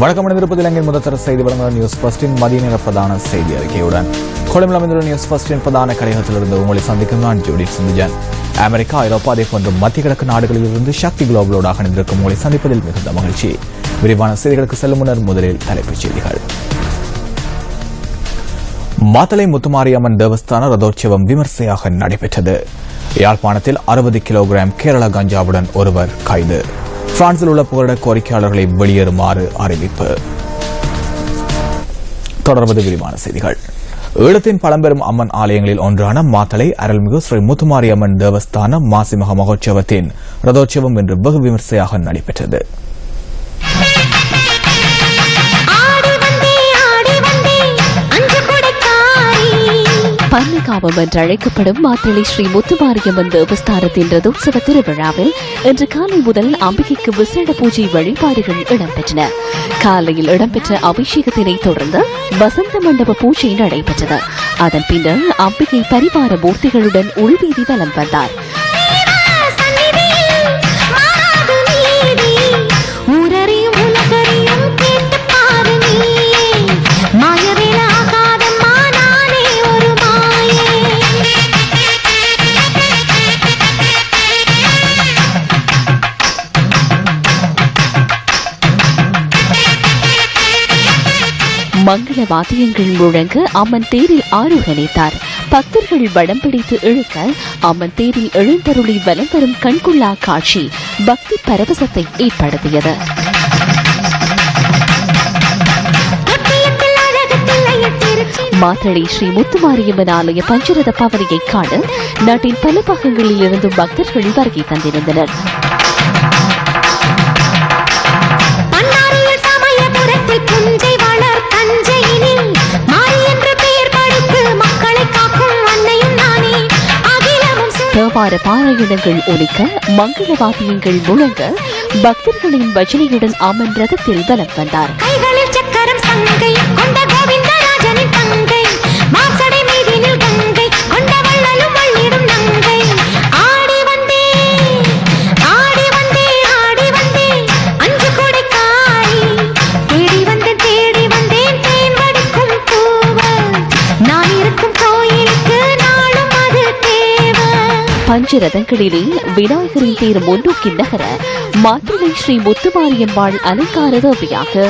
வணக்கம். இலங்கையின் முதற்தர செய்தி வழங்குகிற நியூஸ் ஃபர்ஸ்டின் மதிய நேர பிரதான செய்தி அறிக்கையுடன் கொழும்பில் அமைந்துள்ள நியூஸ் ஃபர்ஸ்டின் பிரதான கலையகத்திலிருந்து உங்களை சந்திக்கும் நான் ஜோடி சிந்துஜன். அமெரிக்கா, ஐரோப்பா, அதேபோன்று மத்திய கிழக்கு நாடுகளிலிருந்து சக்தி குளோபலோடாக இணைந்திருக்கும் உங்களை சந்திப்பதில் மிகுந்த மகிழ்ச்சி. விரிவான செய்திகளுக்கு செல்லும் முன்னர் முதலில் தலைப்புச் செய்திகள். மாத்தளை முத்துமாரியம்மன் தேவஸ்தான ரதோற்சவம் விமர்சையாக நடைபெற்றது. யாழ்ப்பாணத்தில் 60 கிலோகிராம் கேரள கஞ்சாவுடன் ஒருவர் கைது. பிரான்சில் உள்ள புகலிட கோரிக்கையாளர்களை வெளியேறுமாறு அறிவிப்பு. தொடர்வது விரிவான செய்திகள். ஈழத்தின் பழம்பெரும் அம்மன் ஆலயங்களில் ஒன்றான மாத்தளை அருள்மிகு ஸ்ரீ முத்துமாரியம்மன் தேவஸ்தான மாசிமக மகோற்சவத்தின் ரதோற்சவம் இன்று வெகு விமர்சையாக நடைபெற்றது. பன்னிகாவம் என்று அழைக்கப்படும் மாத்தளை ஸ்ரீ முத்துமாரியம்மன் தேவஸ்தானத்தின் ரதோற்சவ திருவிழாவில் இன்று காலை முதல் அம்பிகைக்கு விசேட பூஜை வழிபாடுகள் இடம்பெற்றன. காலையில் இடம்பெற்ற அபிஷேகத்தினை தொடர்ந்து வசந்த மண்டப பூஜை நடைபெற்றது. அதன் பின்னர் அம்பிகை பரிவார மூர்த்திகளுடன் உள்வீதி வலம் வந்தார். மங்கள வாத்தியங்கள் முழங்க அம்மன் தேரில் ஆரோகணித்தார். பக்தர்கள் வடம் பிடித்து இழுக்க அம்மன் தேரில் எழுந்தருளி வலம் வரும் கண்கொள்ளா காட்சி பக்தி பரவசத்தை ஏற்படுத்தியது. மாத்தளை ஸ்ரீ முத்துமாரியம்மன் ஆலய பஞ்சரத பவனியை காண நாட்டின் பல பாகங்களில் இருந்து பக்தர்கள் வருகை தந்திருந்தனர். தேவார பாராயணங்கள் ஒலிக்க மங்கள வாத்தியங்கள் முழங்க பக்தர்களின் பஜனையுடன் அம்மன் ரதத்தில் வலம் வந்தார். பஞ்சரதங்களிலே விநாயகரின் தேர் முன்னோக்கி நகர மாத்தளை ஸ்ரீ முத்துமாரியம்மாள் அலங்கார தேவியாக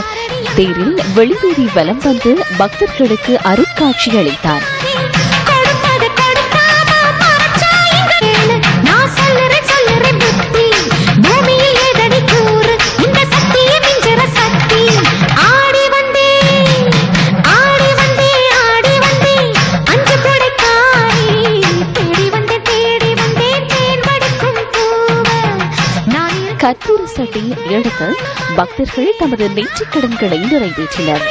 தேரில் வெளிவீதி வலம் வந்து பக்தர்களுக்கு அருட்காட்சி அளித்தார். கற்பூர சட்டி எடுத்து பக்தர்கள் தமது நேற்றுக் கடன்களை நிறைவேற்றினர்.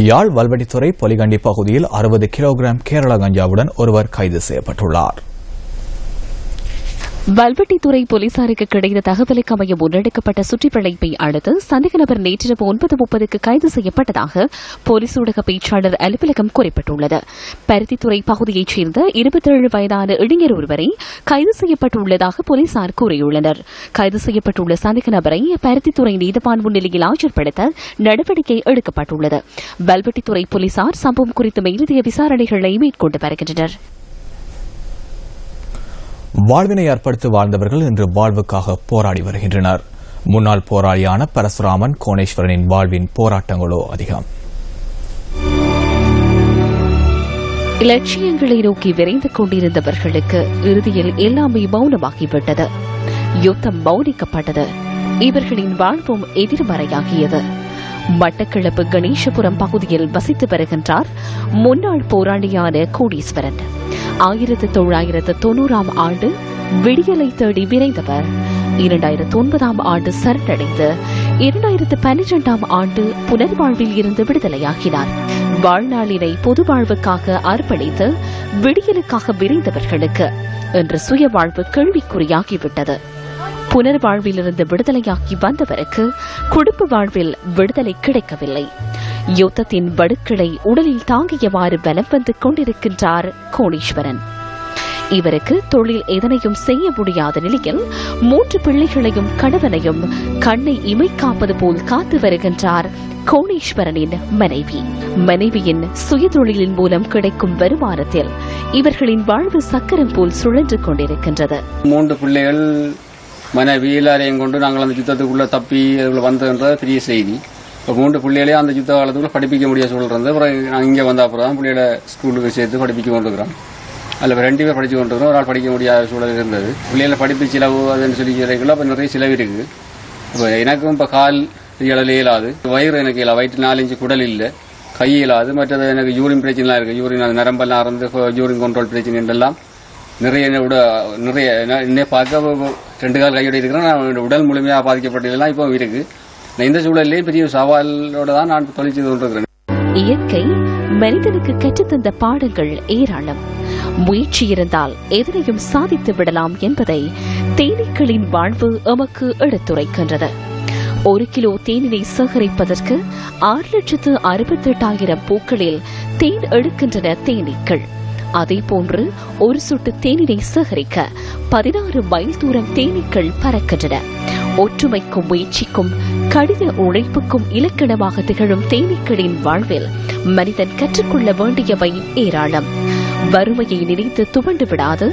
யாழ் வல்வெட்டித்துறை பொலிகண்டி பகுதியில் 60 கிலோகிராம் கேரள கஞ்சாவுடன் ஒருவர் கைது செய்யப்பட்டுள்ளார். வல்வெட்டித்துறை போலீசாருக்கு கிடைத்த தகவலுக்கு அமைய முன்னெடுக்கப்பட்ட சுற்றிப்பிழைப்பை அடுத்து சந்தேக நபர் நேற்றிரவு 9:30 கைது செய்யப்பட்டதாக போலீஸ் ஊடக பேச்சாளர் அலுவலகம் குறிப்பிட்டுள்ளது. பருத்தித்துறை பகுதியைச் சேர்ந்த 27 வயதான இளைஞர் ஒருவரை கைது செய்யப்பட்டுள்ளதாக போலீசார் கூறியுள்ளனர். கைது செய்யப்பட்டுள்ள சந்தேக நபரை பருத்தித்துறை நீதவான் முன்னிலையில் ஆஜர்படுத்த நடவடிக்கை எடுக்கப்பட்டுள்ளது. வல்வெட்டித்துறை போலீசார் சம்பவம் குறித்து மேலதிக விசாரணைகளை மேற்கொண்டு வருகின்றனர். வாழ்வினை ஏற்படுத்தி வாழ்ந்தவர்கள் இன்று வாழ்வுக்காக போராடி வருகின்றனர். முன்னாள் போராளியான பரசுராமன் கோணேஸ்வரனின் வாழ்வின் போராட்டங்களோ அதிகம். இலட்சியங்களை நோக்கி விரைந்து கொண்டிருந்தவர்களுக்கு இறுதியில் எல்லாமே மௌனமாகிவிட்டது. யுத்தம் மௌனிக்கப்பட்டது. இவர்களின் வாழ்வும் எதிர்மறையாகியது. மட்டக்களப்பு கணேசபுரம் பகுதியில் வசித்து வருகின்றார் முன்னாள் போராளியான கோடீஸ்வரன். 1990 ஆண்டு விடியலை தேடி விரைந்தவர் 2009 ஆண்டு சரணடைந்து 2012 ஆண்டு புனர்வாழ்வில் இருந்து விடுதலையாகினார். வாழ்நாளினை பொது வாழ்வுக்காக அர்ப்பணித்து விடியலுக்காக விரைந்தவர்களுக்கு இன்று சுய வாழ்வு கேள்விக்குறியாகிவிட்டது. புனர்வாழ்விலிருந்து விடுதலையாகி வந்தவருக்கு குடும்ப வாழ்வில் விடுதலை கிடைக்கவில்லை. யுத்தத்தின் வடுக்களை உடலில் தாங்கியவாறு வலம் வந்து கொண்டிருக்கின்றார் கோணீஸ்வரன். இவருக்கு தொழில் எதனையும் செய்ய முடியாத நிலையில் 3 பிள்ளைகளையும் கணவனையும் கண்ணை இமைக்காப்பது போல் காத்து வருகின்றார் கோணீஸ்வரனின் மனைவி. மனைவியின் சுயதொழிலின் மூலம் கிடைக்கும் வருமானத்தில் இவர்களின் வாழ்வு சக்கரம் போல் சுழன்று கொண்டிருக்கின்றது. 3 பிள்ளைகள் மனைவி எல்லாரையும் கொண்டு நாங்கள் அந்த யுத்தத்துக்குள்ள தப்பி அதுக்குள்ள வந்ததுன்ற பெரிய செய்தி. இப்போ 3 பிள்ளைகளே அந்த யுத்த காலத்துக்குள்ள படிப்பிக்க முடியாது சொல்றது. அப்புறம் நான் இங்கே வந்த அப்புறம் தான் பிள்ளைகளை ஸ்கூலுக்கு சேர்த்து படிப்பிக்க கொண்டிருக்கிறோம். அதில் 2 பேர் படித்து கொண்டிருக்கிறோம். ஒரு ஆள் படிக்க முடியாத சூழல் இருந்தது. பிள்ளைகளை படிப்பு செலவு அதுன்னு சொல்லி கிடைக்கல. அப்போ நிறைய செலவு இருக்குது. இப்போ எனக்கும் இப்போ கால் இயலாது, இயலாது, வயிறு எனக்கு இல்லை, வயிற்று 4 இன்ச்சு குடல் இல்லை, கை இயலாது, மற்றது எனக்கு யூரின் பிரச்சனைலாம் இருக்குது. யூரின் அது நரம்பெல்லாம் இறந்து யூரின் கண்ட்ரோல் பிரச்சனை எல்லாம் நிறைய நிறைய என்ன பார்க்க 2 கால் கையோடு இருக்கிறேன். நான் உடல் முழுமையாக பாதிக்கப்பட்டதெல்லாம் இப்போ இருக்குது. இந்த சூழலிலே பெரிய சவாலோட தான் நான் தொழில் செய்து கொண்டிருக்கிறேன். இயற்கை மனிதனுக்கு கற்றுத்தந்த பாடங்கள் ஏராளம். முயற்சி இருந்தால் எதனையும் சாதித்து விடலாம் என்பதை தேனீக்களின் வாழ்வு எமக்கு எடுத்துரைக்கின்றது. 1 கிலோ தேனினை சேகரிப்பதற்கு 6,68,000 பூக்களில் தேன் எடுக்கின்றன தேனீக்கள். அதேபோன்று ஒரு சொட்டு தேனினை சேகரிக்க 16 மைல் தூரம் தேனீக்கள் பறக்கின்றன. ஒற்றுமைக்கும் முயற்சிக்கும் கடின உழைப்புக்கும் இலக்கணமாக திகழும் தேனீக்களின் வாழ்வில் மனிதன் கற்றுக்கொள்ள வேண்டியவை ஏராளம். வறுமையை நினைத்து துவண்டு விடாது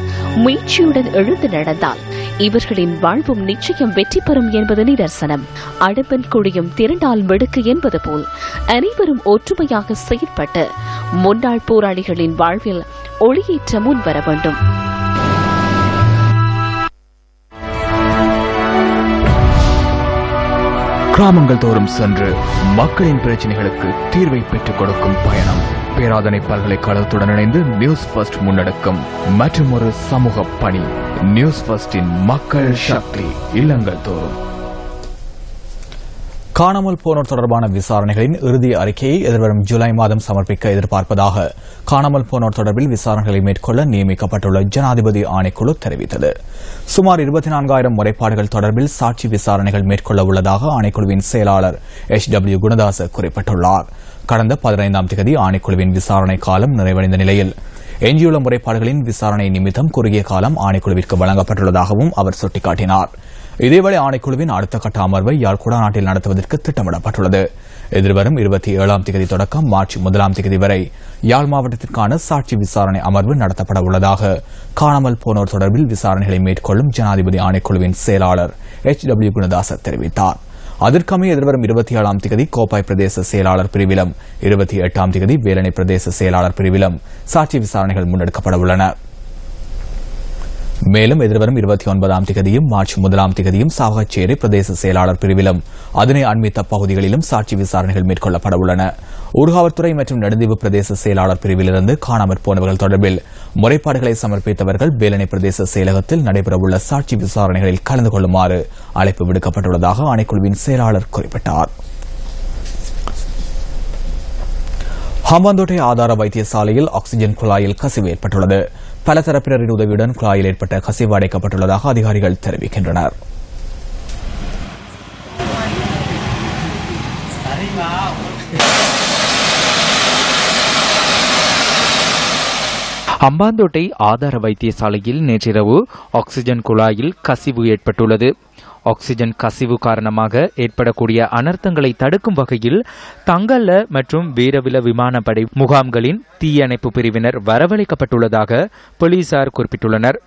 முயற்சியுடன் எழுந்து நடந்தால் இவர்களின் வாழ்வும் நிச்சயம் வெற்றி பெறும் என்பது நிதர்சனம். அடுப்பன் கொடியும் திரண்டால் மெடுக்கு என்பது போல் அனைவரும் ஒற்றுமையாக செயல்பட்டு முன்னாள் போராளிகளின் வாழ்வில் ஒளியேற்ற முன்வர வேண்டும். கிராமங்கள் தோறும் சென்று மக்களின் பிரச்சனைகளுக்கு தீர்வை பெற்றுக் கொடுக்கும் பயணம். பேராதனை பல்கலைக்கழகத்துடன் இணைந்து நியூஸ் ஃபர்ஸ்ட் முன்னெடுக்கும் மற்றொரு சமூக பணி. நியூஸ் ஃபர்ஸ்டின் மக்கள் சக்தி. இல்லங்கள் தோறும் காணாமல் போனோர் தொடர்பான விசாரணைகளின் இறுதி அறிக்கையை எதிர்வரும் ஜூலை மாதம் சமர்ப்பிக்க எதிர்பார்ப்பதாக காணாமல் போனோர் தொடர்பில் விசாரணைகளை மேற்கொள்ள நியமிக்கப்பட்டுள்ள ஜனாதிபதி ஆணைக்குழு தெரிவித்தது. சுமார் 24,000 முறைப்பாடுகள் தொடர்பில் சாட்சி விசாரணைகள் மேற்கொள்ள உள்ளதாக ஆணைக்குழுவின் செயலாளர் HW குணதாச குறிப்பிட்டுள்ளார். கடந்த 15ஆம் தேதி ஆணைக்குழுவின் விசாரணை காலம் நிறைவடைந்த நிலையில் எஞ்சியுள்ள முறைப்பாடுகளின் விசாரணை நிமித்தம் குறுகிய காலம் ஆணைக்குழுவிற்கு வழங்கப்பட்டுள்ளதாகவும் அவர் சுட்டிக்காட்டினார். இதேவேளை ஆணைக்குழுவின் அடுத்த கட்ட அமர்வை யாழ் குடாநாட்டில் நடத்துவதற்கு திட்டமிடப்பட்டுள்ளது. எதிர்வரும் 27ஆம் தேதி தொடக்கம் மார்ச் 1ஆம் தேதி வரை யாழ் மாவட்டத்திற்கான சாட்சி விசாரணை அமர்வு நடத்தப்பட உள்ளதாக காணாமல் போனோர் தொடர்பில் விசாரணைகளை மேற்கொள்ளும் ஜனாதிபதி ஆணைக்குழுவின் செயலாளர் HW குணதாச தெரிவித்தார். அதற்கமைய எதிர்வரும் 27ஆம் தேதி கோப்பாய் பிரதேச செயலாளர் பிரிவிலும் 28ஆம் தேதி வேலணை பிரதேச செயலாளர் பிரிவிலும் சாட்சி விசாரணைகள் முன்னெடுக்கப்பட உள்ளன. மேலும் எதிர்வரும் 29ஆம் தேதியும் மார்ச் 1ஆம் தேதியும் சாவகச்சேரி பிரதேச செயலாளர் பிரிவிலும் அதனை அண்மித்த பகுதிகளிலும் சாட்சி விசாரணைகள் மேற்கொள்ளப்பட உள்ளன. ஊர்காவல்துறை மற்றும் நெடுந்தீவு பிரதேச செயலாளர் பிரிவிலிருந்து காணாமற் போனவர்கள் தொடர்பில் முறைப்பாடுகளை சமர்ப்பித்தவர்கள் வேலணை பிரதேச செயலகத்தில் நடைபெறவுள்ள சாட்சி விசாரணைகளில் கலந்து கொள்ளுமாறு அழைப்பு விடுக்கப்பட்டுள்ளதாக ஆணைக்குழுவின் செயலாளர் குறிப்பிட்டார். ஹம்பாந்தோட்டை ஆதார வைத்தியசாலையில் ஆக்ஸிஜன் குழாயில் கசிவு ஏற்பட்டுள்ளது. பல தரப்பினரின் உதவியுடன் குழாயில் ஏற்பட்ட கசிவு அடைக்கப்பட்டுள்ளதாக அதிகாரிகள் தெரிவிக்கின்றனர். ஹம்பாந்தோட்டை ஆதார வைத்தியசாலையில் நேற்றிரவு ஆக்ஸிஜன் குழாயில் கசிவு ஏற்பட்டுள்ளது. ஆக்ஸிஜன் கசிவு காரணமாக ஏற்படக்கூடிய அனர்த்தங்களை தடுக்கும் வகையில் தங்கல்ல மற்றும் வீரவில விமானப்படை முகாம்களின் தீயணைப்பு பிரிவினர் வரவழைக்கப்பட்டுள்ளதாக போலீசார் குறிப்பிட்டுள்ளனர்.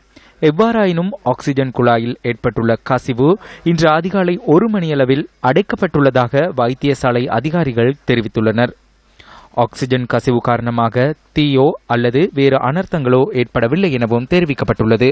எவ்வாறாயினும் ஆக்ஸிஜன் குழாயில் ஏற்பட்டுள்ள கசிவு இன்று அதிகாலை 1 மணியளவில் அடைக்கப்பட்டுள்ளதாக வைத்தியசாலை அதிகாரிகள் தெரிவித்துள்ளனர். ஆக்ஸிஜன் கசிவு காரணமாக தீயோ அல்லது வேறு அனர்த்தங்களோ ஏற்படவில்லை எனவும் தெரிவிக்கப்பட்டுள்ளது.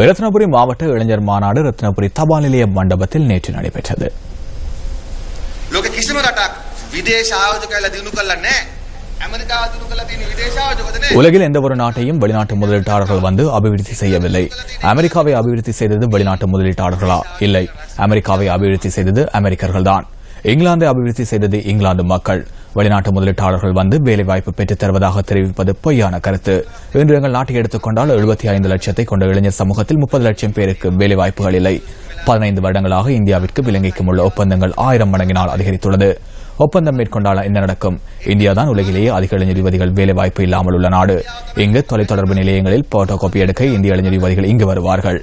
ரத்னபுரி மாவட்ட இளைஞர் மாநாடு ரத்னபுரி தபால் நிலைய மண்டபத்தில் நேற்று நடைபெற்றது. உலகில் எந்த ஒரு நாட்டையும் வெளிநாட்டு முதலீட்டாளர்கள் வந்து அபிவிருத்தி செய்யவில்லை. அமெரிக்காவை அபிவிருத்தி செய்தது வெளிநாட்டு முதலீட்டாளர்களா? இல்லை, அமெரிக்காவை அபிவிருத்தி செய்தது அமெரிக்கர்கள்தான். இங்கிலாந்தை அபிவிருத்தி செய்தது இங்கிலாந்து மக்கள். வெளிநாட்டு முதலீட்டாளர்கள் வந்து வேலைவாய்ப்பு பெற்றுத் தருவதாக தெரிவிப்பது பொய்யான கருத்து. இன்று எங்கள் நாட்டை எடுத்துக் கொண்டால் 75 லட்சத்தை கொண்ட இளைஞர் சமூகத்தில் 30 லட்சம் பேருக்கு வேலைவாய்ப்புகள் இல்லை. 15 வருடங்களாக இந்தியாவிற்கு இலங்கைக்கும் உள்ள ஒப்பந்தங்கள் 1000 மடங்கினால் அதிகரித்துள்ளது. ஒப்பந்தம் மேற்கொண்டால் என்ன நடக்கும்? இந்தியாதான் உலகிலேயே அதிக இளைஞர் யுவதிகள் வேலைவாய்ப்பு இல்லாமல் உள்ள நாடு. இங்கு தொலைத்தொடர்பு நிலையங்களில் போட்டோ காப்பி எடுக்க இந்திய இளைஞர் யுவதிகள் இங்கு வருவார்கள்.